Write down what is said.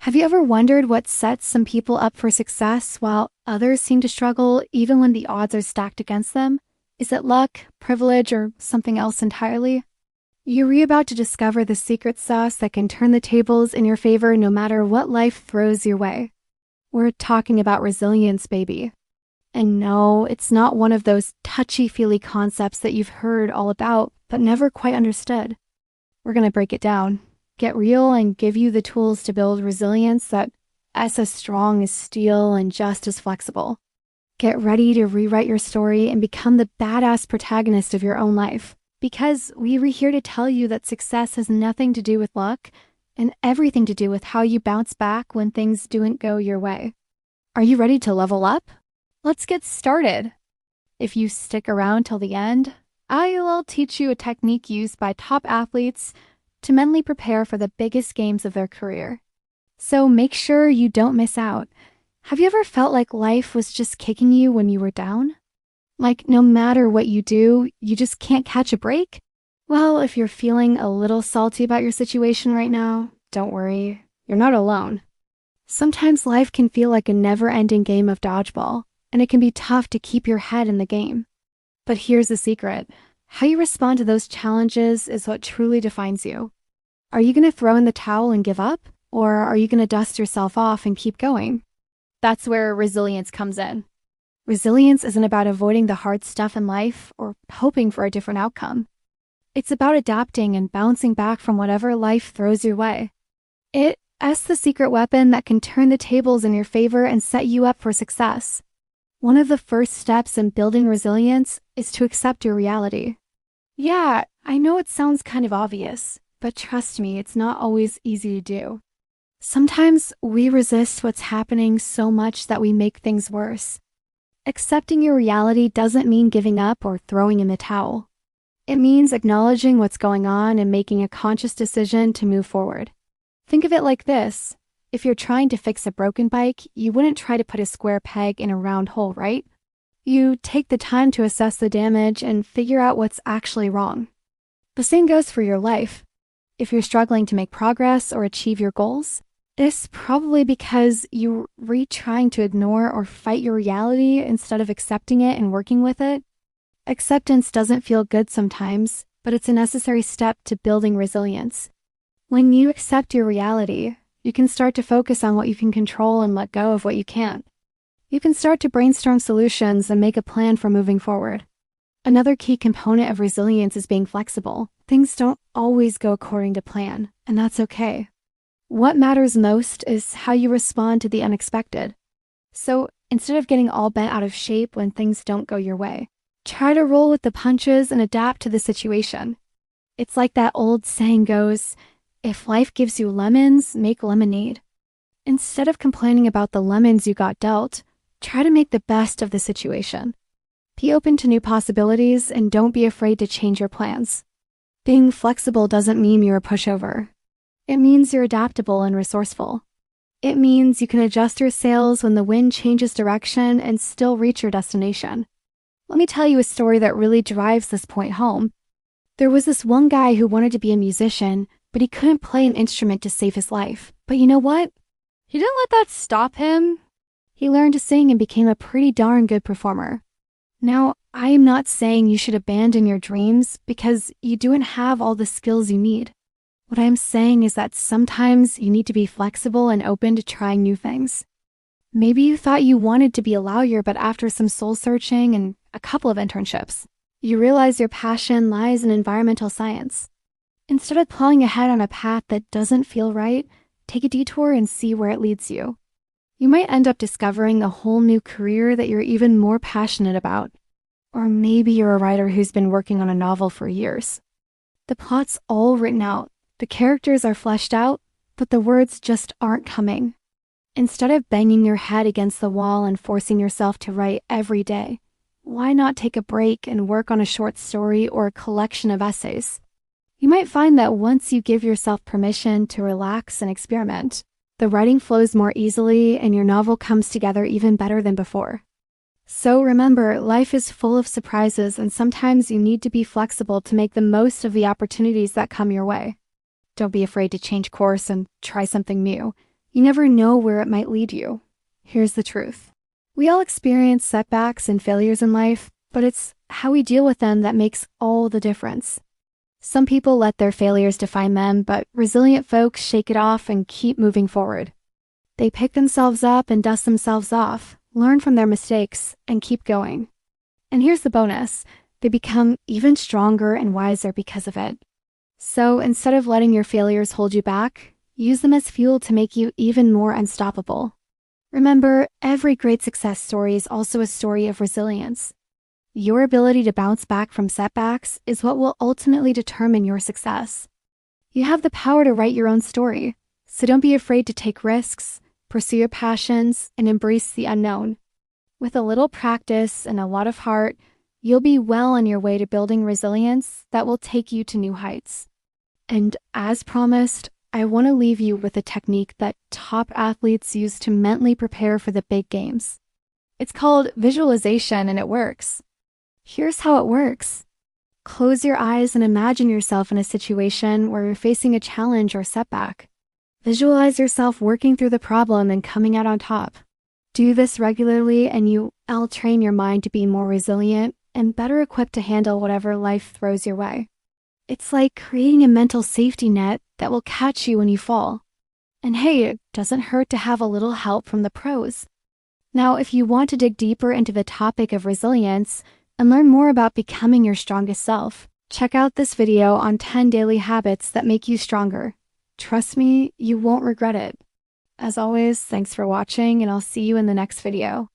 Have you ever wondered what sets some people up for success while others seem to struggle even when the odds are stacked against them? Is it luck, privilege, or something else entirely? You're about to discover the secret sauce that can turn the tables in your favor no matter what life throws your way. We're talking about resilience, baby. And no, it's not one of those touchy-feely concepts that you've heard all about but never quite understood. We're going to break it down, get real, and give you the tools to build resilience that's as strong as steel and just as flexible. Get ready to rewrite your story and become the badass protagonist of your own life. Because we're here to tell you that success has nothing to do with luck and everything to do with how you bounce back when things don't go your way. Are you ready to level up? Let's get started. If you stick around till the end, I'll teach you a technique used by top athletes to mentally prepare for the biggest games of their career. So make sure you don't miss out. Have you ever felt like life was just kicking you when you were down? Like no matter what you do, you just can't catch a break? Well, if you're feeling a little salty about your situation right now, don't worry, you're not alone. Sometimes life can feel like a never-ending game of dodgeball, and it can be tough to keep your head in the game. But here's the secret. How you respond to those challenges is what truly defines you. Are you going to throw in the towel and give up? Or are you going to dust yourself off and keep going? That's where resilience comes in. Resilience isn't about avoiding the hard stuff in life or hoping for a different outcome. It's about adapting and bouncing back from whatever life throws your way. It's the secret weapon that can turn the tables in your favor and set you up for success. One of the first steps in building resilience is to accept your reality. Yeah, I know it sounds kind of obvious, but trust me, it's not always easy to do. Sometimes we resist what's happening so much that we make things worse. Accepting your reality doesn't mean giving up or throwing in the towel. It means acknowledging what's going on and making a conscious decision to move forward. Think of it like this. If you're trying to fix a broken bike, you wouldn't try to put a square peg in a round hole, right? You take the time to assess the damage and figure out what's actually wrong. The same goes for your life. If you're struggling to make progress or achieve your goals, it's probably because you're trying to ignore or fight your reality instead of accepting it and working with it. Acceptance doesn't feel good sometimes, but it's a necessary step to building resilience. When you accept your reality, you can start to focus on what you can control and let go of what you can't. You can start to brainstorm solutions and make a plan for moving forward. Another key component of resilience is being flexible. Things don't always go according to plan, and that's okay. What matters most is how you respond to the unexpected. So instead of getting all bent out of shape when things don't go your way, try to roll with the punches and adapt to the situation. It's like that old saying goes, if life gives you lemons, make lemonade. Instead of complaining about the lemons you got dealt, try to make the best of the situation. Be open to new possibilities and don't be afraid to change your plans. Being flexible doesn't mean you're a pushover. It means you're adaptable and resourceful. It means you can adjust your sails when the wind changes direction and still reach your destination. Let me tell you a story that really drives this point home. There was this one guy who wanted to be a musician, but he couldn't play an instrument to save his life. But you know what? He didn't let that stop him. He learned to sing and became a pretty darn good performer. Now, I am not saying you should abandon your dreams because you don't have all the skills you need. What I'm saying is that sometimes you need to be flexible and open to trying new things. Maybe you thought you wanted to be a lawyer, but after some soul searching and a couple of internships, you realize your passion lies in environmental science. Instead of plowing ahead on a path that doesn't feel right, take a detour and see where it leads you. You might end up discovering a whole new career that you're even more passionate about. Or maybe you're a writer who's been working on a novel for years. The plot's all written out. The characters are fleshed out, but the words just aren't coming. Instead of banging your head against the wall and forcing yourself to write every day, why not take a break and work on a short story or a collection of essays? You might find that once you give yourself permission to relax and experiment, the writing flows more easily and your novel comes together even better than before. So remember, life is full of surprises and sometimes you need to be flexible to make the most of the opportunities that come your way. Don't be afraid to change course and try something new. You never know where it might lead you. Here's the truth. We all experience setbacks and failures in life, but it's how we deal with them that makes all the difference. Some people let their failures define them, but resilient folks shake it off and keep moving forward. They pick themselves up and dust themselves off, learn from their mistakes, and keep going. And here's the bonus. They become even stronger and wiser because of it. So instead of letting your failures hold you back, use them as fuel to make you even more unstoppable. Remember, every great success story is also a story of resilience. Your ability to bounce back from setbacks is what will ultimately determine your success. You have the power to write your own story, so don't be afraid to take risks, pursue your passions, and embrace the unknown. With a little practice and a lot of heart, you'll be well on your way to building resilience that will take you to new heights. And as promised, I want to leave you with a technique that top athletes use to mentally prepare for the big games. It's called visualization, and it works. Here's how it works. Close your eyes and imagine yourself in a situation where you're facing a challenge or setback. Visualize yourself working through the problem and coming out on top. Do this regularly and you'll train your mind to be more resilient and better equipped to handle whatever life throws your way. It's like creating a mental safety net that will catch you when you fall. And hey, it doesn't hurt to have a little help from the pros. Now, if you want to dig deeper into the topic of resilience and learn more about becoming your strongest self, check out this video on 10 daily habits that make you stronger. Trust me, you won't regret it. As always, thanks for watching, and I'll see you in the next video.